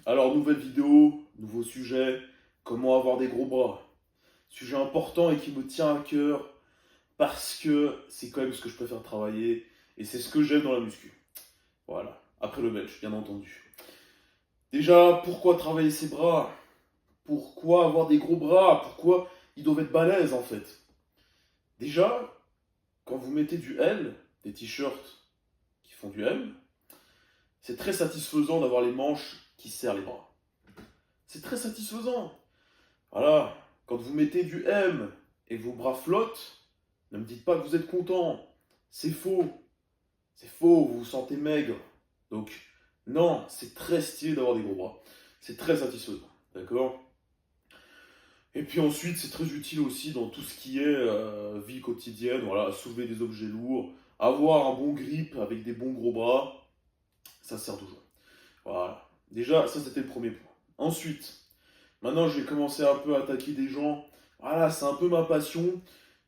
Alors, nouvelle vidéo, nouveau sujet, comment avoir des gros bras. Sujet important et qui me tient à cœur parce que c'est quand même ce que je préfère travailler et c'est ce que j'aime dans la muscu. Voilà, après le bench, bien entendu. Déjà, pourquoi travailler ses bras? Pourquoi avoir des gros bras? Pourquoi ils doivent être balèzes en fait? Déjà, quand vous mettez du L, des t-shirts qui font du M, c'est très satisfaisant d'avoir les manches qui serrent les bras. C'est très satisfaisant. Voilà, quand vous mettez du M et vos bras flottent, ne me dites pas que vous êtes content. C'est faux. C'est faux, vous vous sentez maigre. Donc, non, c'est très stylé d'avoir des gros bras. C'est très satisfaisant. D'accord? Et puis ensuite, c'est très utile aussi dans tout ce qui est vie quotidienne. Voilà, soulever des objets lourds, avoir un bon grip avec des bons gros bras, ça sert toujours. Voilà. Déjà, ça c'était le premier point. Ensuite, maintenant je vais commencer un peu à attaquer des gens. Voilà, c'est un peu ma passion.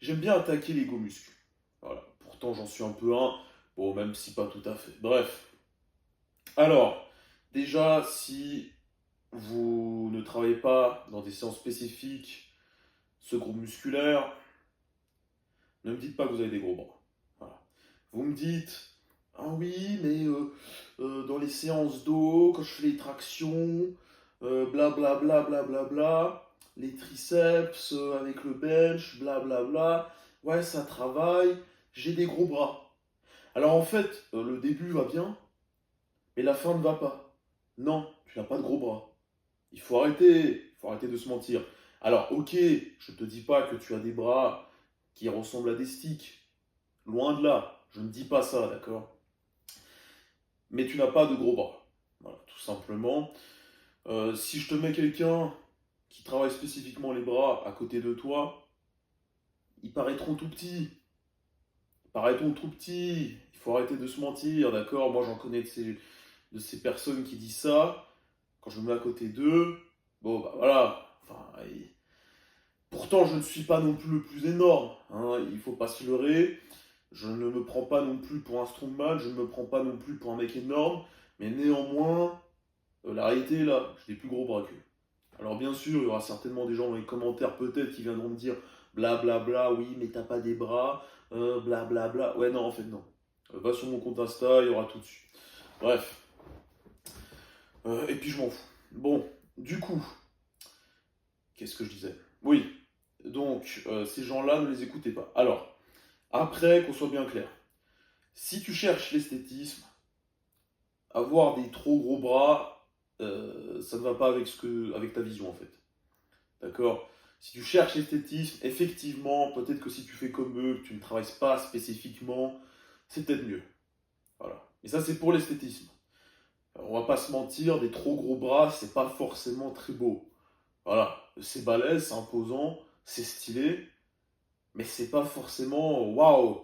J'aime bien attaquer les go muscu. Voilà. Pourtant, j'en suis un peu un. Bon, même si pas tout à fait. Bref. Alors, déjà, si vous ne travaillez pas dans des séances spécifiques, ce groupe musculaire, ne me dites pas que vous avez des gros bras. Voilà. Vous me dites, ah oui, mais dans les séances dos, quand je fais les tractions, blablabla, blablabla, les triceps avec le bench, blablabla, ouais, ça travaille, j'ai des gros bras. Alors en fait, le début va bien, mais la fin ne va pas. Non, tu n'as pas de gros bras. Il faut arrêter de se mentir. Alors, ok, je te dis pas que tu as des bras qui ressemblent à des sticks. Loin de là, je ne dis pas ça, d'accord? Mais tu n'as pas de gros bras. Voilà, tout simplement. Si je te mets quelqu'un qui travaille spécifiquement les bras à côté de toi, ils paraîtront tout petits. Ils paraîtront tout petits. Il faut arrêter de se mentir, d'accord? Moi, j'en connais de ces personnes qui disent ça. Quand je me mets à côté d'eux, bon, bah voilà. Enfin, pourtant, je ne suis pas non plus le plus énorme, hein, il ne faut pas se leurrer. Je ne me prends pas non plus pour un strongman, je ne me prends pas non plus pour un mec énorme, mais néanmoins, la réalité est là, j'ai des plus gros bras qu'eux. Alors bien sûr, il y aura certainement des gens dans les commentaires peut-être qui viendront me dire blablabla, oui, mais t'as pas des bras, blablabla. Ouais, non, en fait, non. Va sur mon compte Insta, il y aura tout dessus. Bref. Et puis je m'en fous. Bon, du coup, qu'est-ce que je disais? Oui, donc ces gens-là, ne les écoutez pas. Alors, après, qu'on soit bien clair, si tu cherches l'esthétisme, avoir des trop gros bras, ça ne va pas avec, avec ta vision en fait. D'accord? Si tu cherches l'esthétisme, effectivement, peut-être que si tu fais comme eux, que tu ne travailles pas spécifiquement, c'est peut-être mieux. Voilà. Et ça, c'est pour l'esthétisme. On va pas se mentir, des trop gros bras, c'est pas forcément très beau. Voilà. C'est balèze, c'est imposant, c'est stylé, mais c'est pas forcément waouh,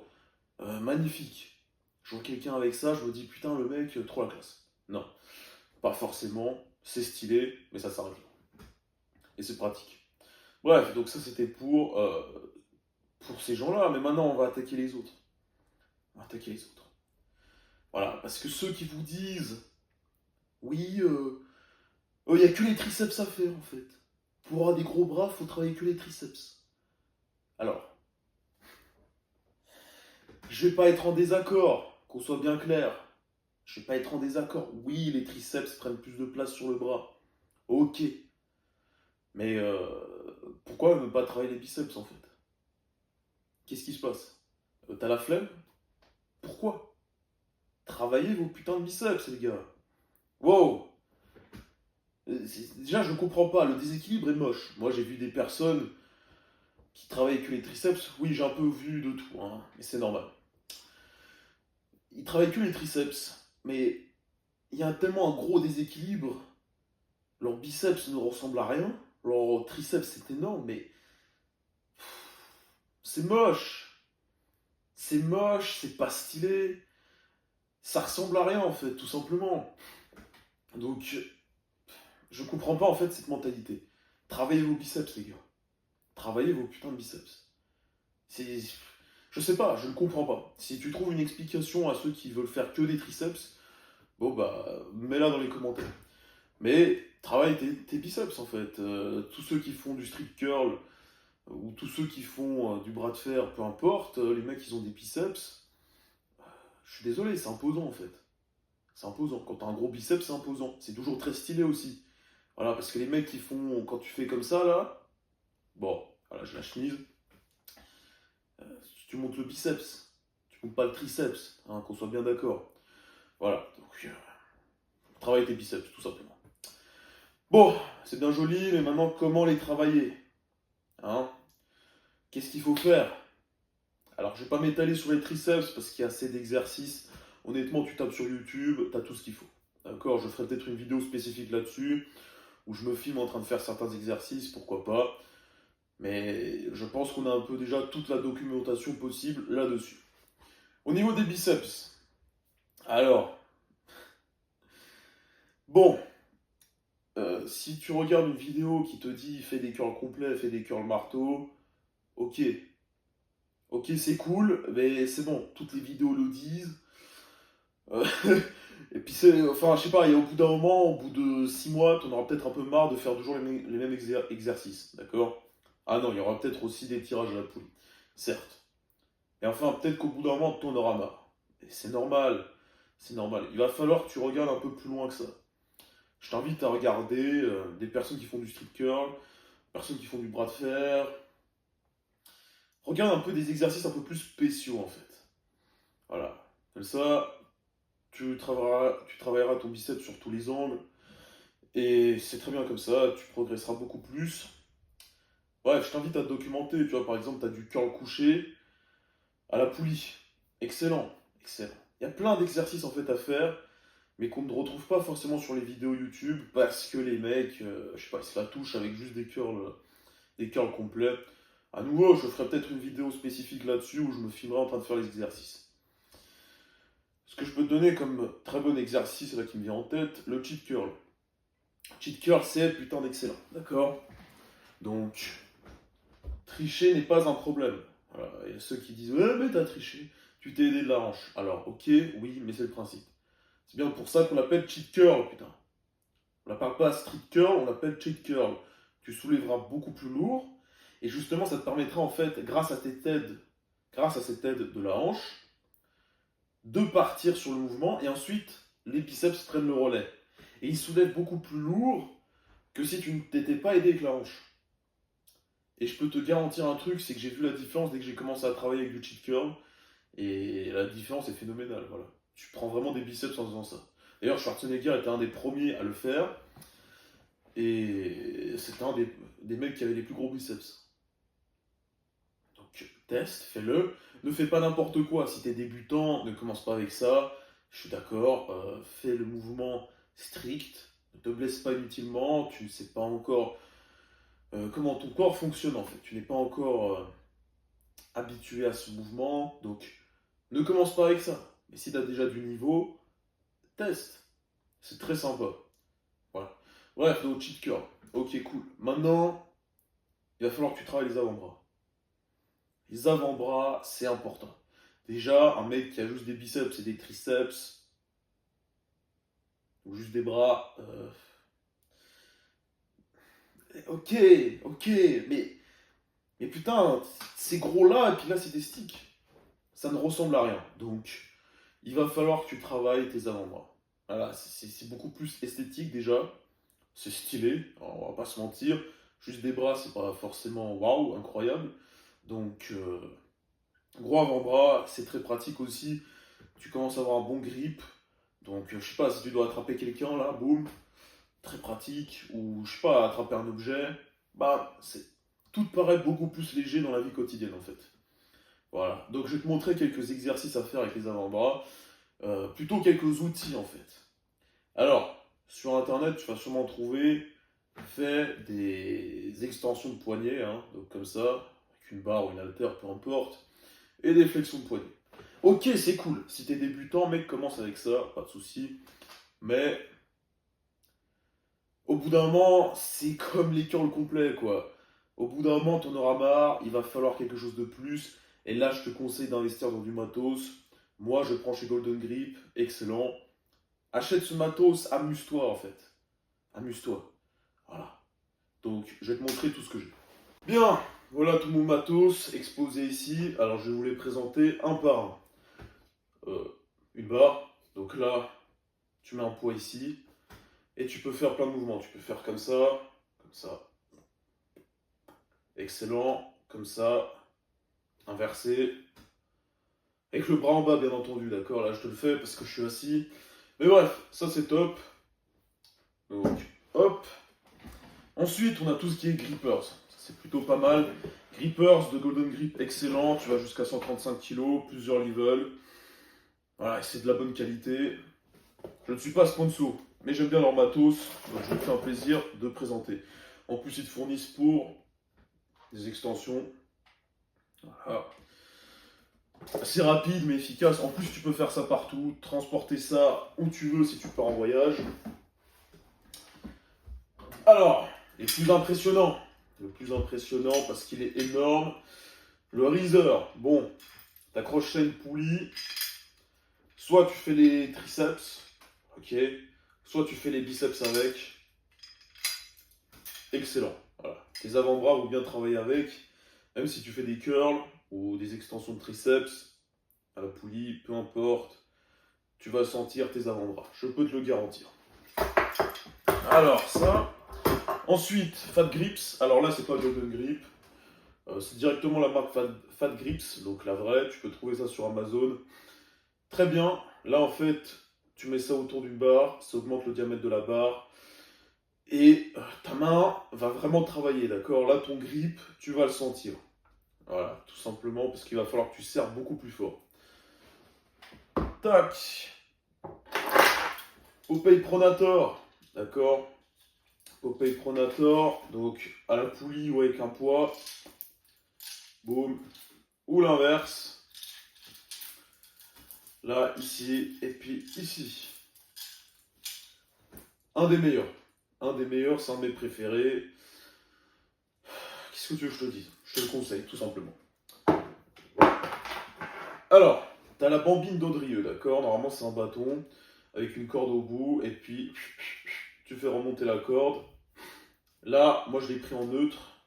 magnifique. Je vois quelqu'un avec ça, je me dis putain, le mec, trop la classe. Non, pas forcément, c'est stylé, mais ça s'arrête là. Et c'est pratique. Bref, donc ça c'était pour ces gens-là, mais maintenant on va attaquer les autres. On va attaquer les autres. Voilà, parce que ceux qui vous disent, oui, il n'y a que les triceps à faire en fait. Pour avoir des gros bras, faut travailler que les triceps. Alors, je vais pas être en désaccord, qu'on soit bien clair. Je vais pas être en désaccord. Oui, les triceps prennent plus de place sur le bras. Ok. Mais pourquoi ne pas travailler les biceps en fait? Qu'est-ce qui se passe? T'as la flemme? Pourquoi? Travaillez vos putains de biceps, les gars. Wow! Déjà, je ne comprends pas. Le déséquilibre est moche. Moi, j'ai vu des personnes qui travaillent que les triceps. Oui, j'ai un peu vu de tout, hein, mais c'est normal. Ils travaillent que les triceps, mais il y a tellement un gros déséquilibre. Leurs biceps ne ressemblent à rien. Leur triceps, c'est énorme, mais c'est moche. C'est moche, c'est pas stylé. Ça ressemble à rien, en fait, tout simplement. Donc, je comprends pas, en fait, cette mentalité. Travaillez vos biceps, les gars. Travaillez vos putains de biceps. C'est... Je sais pas, je ne comprends pas. Si tu trouves une explication à ceux qui veulent faire que des triceps, bon bah, mets-la dans les commentaires. Mais travaille tes biceps en fait. Tous ceux qui font du street curl ou tous ceux qui font du bras de fer, peu importe, les mecs ils ont des biceps. Je suis désolé, c'est imposant en fait. C'est imposant. Quand t'as un gros biceps, c'est imposant. C'est toujours très stylé aussi. Voilà, parce que les mecs qui font, quand tu fais comme ça là, bon, voilà, j'ai la chemise, tu montes le biceps, tu montes pas le triceps, hein, qu'on soit bien d'accord. Voilà, donc travaille tes biceps, tout simplement. Bon, c'est bien joli, mais maintenant, comment les travailler, hein? Qu'est-ce qu'il faut faire? Alors, je vais pas m'étaler sur les triceps parce qu'il y a assez d'exercices. Honnêtement, tu tapes sur YouTube, t'as tout ce qu'il faut. D'accord? Je ferai peut-être une vidéo spécifique là-dessus, où je me filme en train de faire certains exercices, pourquoi pas. Mais je pense qu'on a un peu déjà toute la documentation possible là-dessus. Au niveau des biceps, alors, bon, si tu regardes une vidéo qui te dit fais des curls complets, fais des curls marteau, ok. Ok, c'est cool, mais c'est bon, toutes les vidéos le disent. Euh, et puis c'est, enfin, je sais pas, et au bout d'un moment, au bout de 6 mois, t'en auras peut-être un peu marre de faire toujours les mêmes exercices, d'accord? Ah non, il y aura peut-être aussi des tirages à la poulie, certes. Et enfin, peut-être qu'au bout d'un moment, t'en auras marre. Et c'est normal, c'est normal. Il va falloir que tu regardes un peu plus loin que ça. Je t'invite à regarder des personnes qui font du street curl, personnes qui font du bras de fer. Regarde un peu des exercices un peu plus spéciaux en fait. Voilà. Comme ça, tu travailleras ton biceps sur tous les angles. Et c'est très bien comme ça, tu progresseras beaucoup plus. Bref, je t'invite à te documenter. Tu vois, par exemple, tu as du curl couché à la poulie. Excellent, excellent. Il y a plein d'exercices en fait à faire, mais qu'on ne retrouve pas forcément sur les vidéos YouTube parce que les mecs, je sais pas, ils se la touchent avec juste des curls complets. À nouveau, je ferai peut-être une vidéo spécifique là-dessus où je me filmerai en train de faire les exercices. Ce que je peux te donner comme très bon exercice là qui me vient en tête, le cheat curl. Cheat curl, c'est putain d'excellent, d'accord? Donc, tricher n'est pas un problème. Voilà. Il y a ceux qui disent ouais, mais t'as triché, tu t'es aidé de la hanche. Alors, ok, oui, mais c'est le principe. C'est bien pour ça qu'on l'appelle cheat curl, putain. On l'appelle pas street curl, on l'appelle cheat curl. Tu soulèveras beaucoup plus lourd, et justement, ça te permettra en fait, grâce à cette aide de la hanche, de partir sur le mouvement, et ensuite, les biceps prennent le relais. Et ils soulèvent beaucoup plus lourd que si tu ne t'étais pas aidé avec la hanche. Et je peux te garantir un truc, c'est que j'ai vu la différence dès que j'ai commencé à travailler avec du cheat curl, et la différence est phénoménale, voilà. Tu prends vraiment des biceps en faisant ça. D'ailleurs, Schwarzenegger était un des premiers à le faire, et c'était un des mecs qui avait les plus gros biceps. Donc, teste, fais-le. Ne fais pas n'importe quoi. Si t'es débutant, ne commence pas avec ça. Je suis d'accord, fais le mouvement strict. Ne te blesse pas inutilement. Tu ne sais pas encore comment ton corps fonctionne en fait. Tu n'es pas encore habitué à ce mouvement. Donc, ne commence pas avec ça. Mais si tu as déjà du niveau, teste. C'est très sympa. Voilà. Bref, donc cheat curl. Ok, cool. Maintenant, il va falloir que tu travailles les avant-bras. Les avant-bras, c'est important. Déjà, un mec qui a juste des biceps et des triceps, ou juste des bras, ok, ok, mais putain, c'est gros là, et puis là c'est des sticks. Ça ne ressemble à rien. Donc, il va falloir que tu travailles tes avant-bras. Voilà, c'est beaucoup plus esthétique déjà. C'est stylé, on va pas se mentir. Juste des bras, c'est pas forcément waouh, incroyable. Donc, gros avant-bras, c'est très pratique aussi. Tu commences à avoir un bon grip. Donc, je sais pas, si tu dois attraper quelqu'un là, boum, très pratique. Ou je sais pas, attraper un objet, bah, tout te paraît beaucoup plus léger dans la vie quotidienne en fait. Voilà. Donc, je vais te montrer quelques exercices à faire avec les avant-bras. Plutôt quelques outils en fait. Alors, sur internet, tu vas sûrement trouver, fais des extensions de poignet, hein, donc comme ça, avec une barre ou une haltère, peu importe, et des flexions de poignet. Ok, c'est cool. Si t'es débutant, mec, commence avec ça, pas de souci. Mais au bout d'un moment, c'est comme les curls complets, quoi. Au bout d'un moment, t'en auras marre, il va falloir quelque chose de plus. Et là, je te conseille d'investir dans du matos. Moi, je prends chez Golden Grip, excellent. Achète ce matos, amuse-toi en fait. amuse-toi. Voilà. Donc, je vais te montrer tout ce que j'ai. Bien, voilà tout mon matos exposé ici. Alors, je vais vous les présenter un par un. Une barre. Donc là, tu mets un poids ici. Et tu peux faire plein de mouvements. Tu peux faire comme ça, comme ça. Excellent. Comme ça. Inversé. Avec le bras en bas, bien entendu, d'accord? Là, je te le fais parce que je suis assis. Mais bref, ça c'est top. Donc, hop. Ensuite, on a tout ce qui est grippers. Ça, c'est plutôt pas mal. Grippers de Golden Grip, excellent. Tu vas jusqu'à 135 kg, plusieurs levels. Voilà, et c'est de la bonne qualité. Je ne suis pas sponsor, mais j'aime bien leur matos. Donc, je me fais un plaisir de présenter. En plus, ils te fournissent pour des extensions. Voilà. C'est rapide mais efficace. En plus, tu peux faire ça partout. Transporter ça où tu veux si tu pars en voyage. Alors, le plus impressionnant parce qu'il est énorme, le Reezer. Bon, t'accroches ça à une poulie, soit tu fais les triceps, ok, soit tu fais les biceps avec. Excellent. Voilà. Tes avant-bras vont bien travailler avec, même si tu fais des curls ou des extensions de triceps à la poulie, peu importe, tu vas sentir tes avant-bras. Je peux te le garantir. Alors, ça. Ensuite, Fat Grips. Alors là, c'est pas Golden Grip. C'est directement la marque Fat Grips, donc la vraie. Tu peux trouver ça sur Amazon. Très bien. Là, en fait, tu mets ça autour d'une barre. Ça augmente le diamètre de la barre. Et ta main va vraiment travailler, d'accord? Là, ton grip, tu vas le sentir. Voilà, tout simplement parce qu'il va falloir que tu serres beaucoup plus fort. Tac. Popeye Pronator, d'accord? Popeye Pronator, donc à la poulie ou avec un poids. Boum. Ou l'inverse. Là, ici, et puis ici. Un des meilleurs. Un des meilleurs, c'est un de mes préférés. Qu'est-ce que tu veux que je te dise? Je te le conseille, tout simplement. Alors, tu as la bambine d'Audrieux, d'accord? Normalement, c'est un bâton avec une corde au bout, et puis tu fais remonter la corde. Là, moi, je l'ai pris en neutre,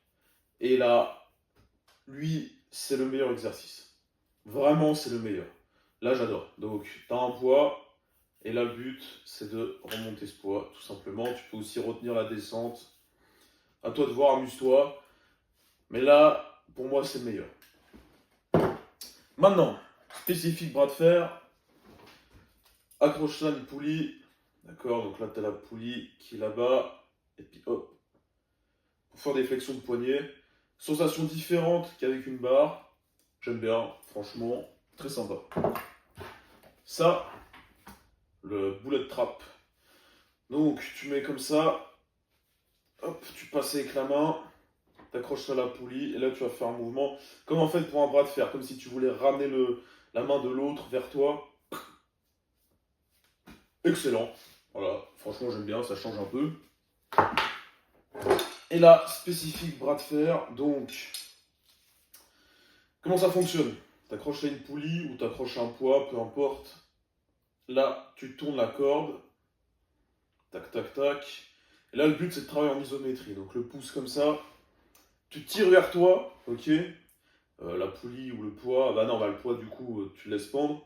et là, lui, c'est le meilleur exercice. Vraiment, c'est le meilleur. Là, j'adore. Donc, tu as un poids, et là, le but, c'est de remonter ce poids, tout simplement. Tu peux aussi retenir la descente. À toi de voir, amuse-toi. Mais là, pour moi, c'est le meilleur. Maintenant, spécifique bras de fer. Accroche ça à une poulie. D'accord, donc là, tu as la poulie qui est là-bas. Et puis, hop. Pour faire des flexions de poignet. Sensation différente qu'avec une barre. J'aime bien, franchement, très sympa. Ça, le bullet trap. Donc, tu mets comme ça. Hop, tu passes avec la main. T'accroches ça à la poulie. Et là, tu vas faire un mouvement. Comme en fait pour un bras de fer. Comme si tu voulais ramener la main de l'autre vers toi. Excellent. Voilà, franchement, j'aime bien. Ça change un peu. Et là, spécifique bras de fer. Donc, comment ça fonctionne? T'accroches à une poulie ou t'accroches à un poids, peu importe. Là, tu tournes la corde. Tac, tac, tac. Et là, le but, c'est de travailler en isométrie. Donc, le pouce comme ça. Tu tires vers toi, ok? La poulie ou le poids. Bah non, bah le poids, du coup, tu le laisses pendre.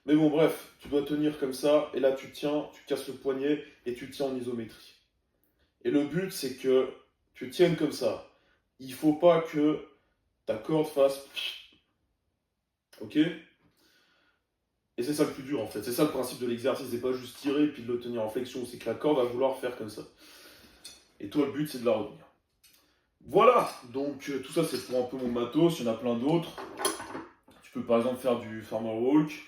Mais bon, bref, tu dois tenir comme ça. Et là, tu tiens, tu casses le poignet et tu tiens en isométrie. Et le but, c'est que tu tiennes comme ça. Il ne faut pas que ta corde fasse... Ok? Et c'est ça le plus dur en fait. C'est ça le principe de l'exercice. C'est pas juste tirer et puis de le tenir en flexion. C'est que la corde va vouloir faire comme ça. Et toi, le but, c'est de la retenir. Voilà. Donc, tout ça, c'est pour un peu mon matos. Il y en a plein d'autres. Tu peux par exemple faire du farmer walk.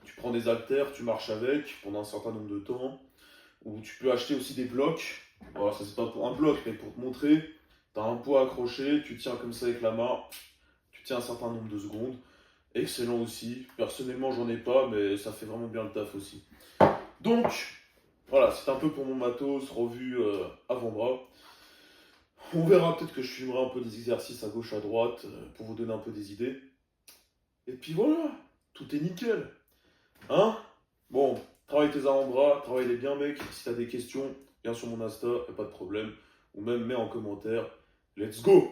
Tu prends des haltères, tu marches avec pendant un certain nombre de temps. Ou tu peux acheter aussi des blocs. Voilà, ça c'est pas pour un bloc, mais pour te montrer. Tu as un poids accroché, tu tiens comme ça avec la main. Tu tiens un certain nombre de secondes. Excellent aussi. Personnellement, j'en ai pas, mais ça fait vraiment bien le taf aussi. Donc, voilà, c'est un peu pour mon matos, revue avant-bras. On verra peut-être que je filmerai un peu des exercices à gauche, à droite, pour vous donner un peu des idées. Et puis voilà, tout est nickel. Hein? Bon, travaille tes avant-bras, travaille-les bien, mec. Si t'as des questions, viens sur mon Insta, y a pas de problème. Ou même mets en commentaire, let's go!